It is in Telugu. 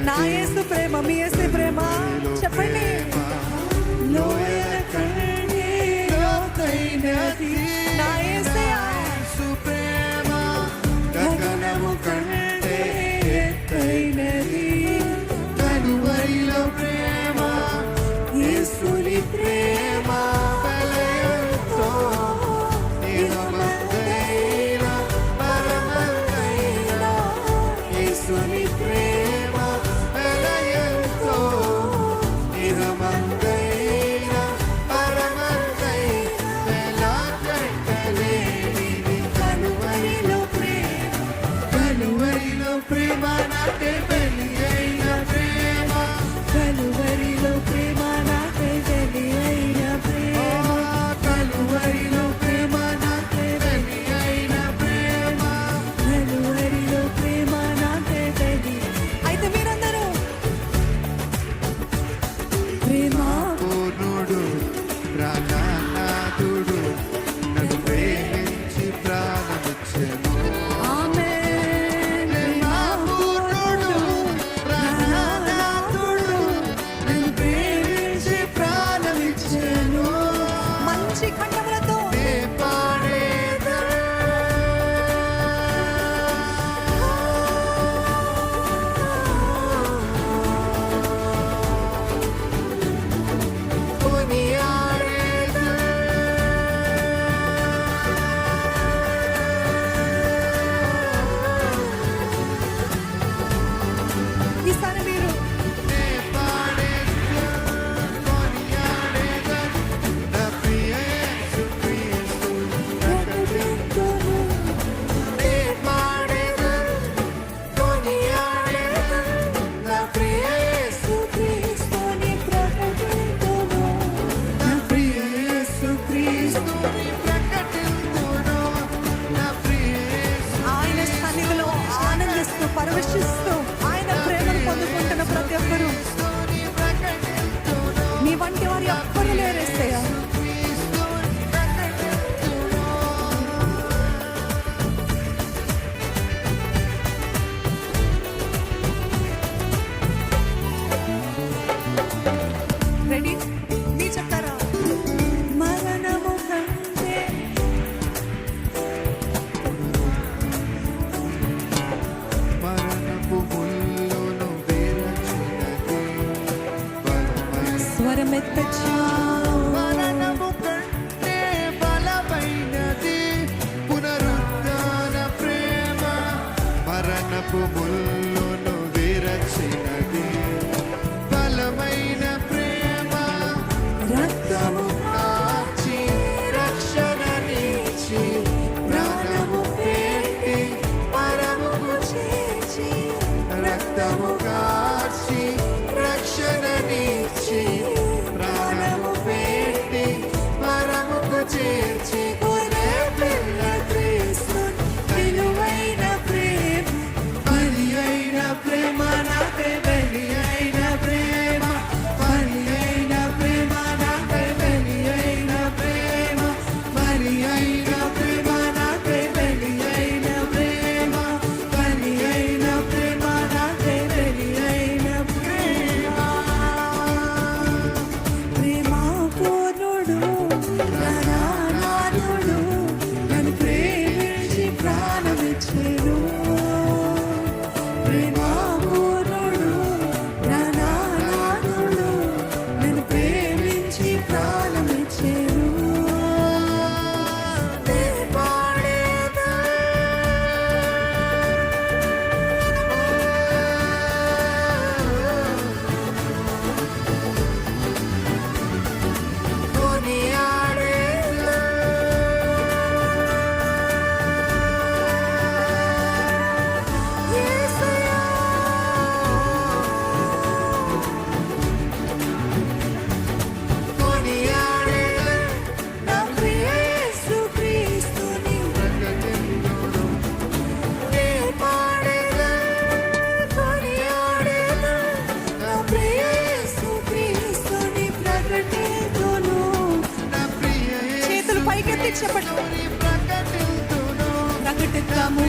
నా యేసు ప్రేమ, మీ యేసు ప్రేమ చెప్పండి. లోయల కంటే లోతైనది నా యేసయ్యా ప్రేమ, గగనము కంటే ఎత్తైనది కలువరిలో ప్రేమ, యేసుని ప్రేమ వెలయంతో నిజమంతైన పరమంతైన యేసుని ప్రేమ వెలయంతో నిజమంతైన పరమంతైన వెలకట్టలేనిది కలువరిలో ప్రేమ, కలువరిలో ప్రేమ నాకే బలి అయిన ప్రేమ, కలువరిలో ప్రేమ నాకై బలి అయిన ప్రేమ, కలువరిలో ప్రేమ నాకే బలి అయిన ప్రేమ. కలువరిలో ప్రేమ నాకై బలి. అయితే మీరందరూ ప్రేమ పూర్ణుడు ప్రాణనాథుడు నన్ను ప్రేమించి ప్రాణమిచ్చెను. ఆమేన్. ప్రేమ పూర్ణుడు ప్రాణనాథుడు నన్ను ప్రేమించి ప్రాణమిచ్చెను. మంచి కంఠములతో నే పాడేదా కొనియాడేదా ఈసారి మీరు నే పాడేదా కొనియాడేదా నా ప్రియ యేసు క్రీస్తు ప్రకటింతును. నే పాడేదా కొనియాడేదా నా ప్రియ యేసు క్రీస్తుని ప్రకటింతును. నా ప్రియ యేసు క్రీస్తుని ప్రకటింతును. నా ప్రియ యేసు ఆయన సన్నిధిలో ఆనందిస్తూ పరవశిస్తూ ఆయన ప్రేమను పొందుకుంటున్న ప్రతి ఒక్కరూ క్రీస్తుని ప్రకటింతును. మీ వంటి వారు ఎవ్వరు లేరేస్తయ్యా. క్రీస్తుని ప్రకటింతును. రెడీ? మీ చెప్తారా? మరణము కంటే మరణపు ముల్లును విరచినది బలమైన స్వరమెత్తచ్చు. మరణము కంటే బలమైనది పునరుద్ధాన ప్రేమ. మరణపు ముల్లును విరచినది బలమైన ప్రేమ. రక్తము కాచి రక్షణనిచ్చి ప్రాణము పెట్టి పరముకు చేర్చి. రక్తము కాచి రక్షణనిచ్చి ప్రాణము పెట్టి పరముకు చేర్చి. గొర్రె పిల్ల క్రీస్తుని విలువైన ప్రేమ, బలి అయిన ప్రేమ నాకై బలి అయిన ప్రేమ, బలి అయిన ప్రేమ నాకై బలి అయిన ప్రేమ, బలి అయిన ప్రేమ నాకై బలి అయిన ప్రేమ, బలి అయిన ప్రేమ నాకై బలి అయిన ప్రేమ. ప్రేమ పూర్ణుడు ప్రాణనాథుడు నన్ను ప్రేమించి ప్రాణమిచ్చెను. ప్రేమ పూర్ణుడు ప్రాణనాథుడు నన్ను ప్రేమించి ప్రాణమిచ్చెను. నే పాడేదా కొనియాడేదా యేసయ్యా. కొనియాడేదా నా ప్రియ యేసు క్రీస్తుని ప్రకటింతును. నే పాడేదా కొనియాడేదా నా ప్రియ యేసు క్రీస్తుని ప్రకటింతును. నా ప్రియ యేసు చేతులు పైకెత్తి చెప్పండి. ప్రకటింతును. ప్రకటిద్దాము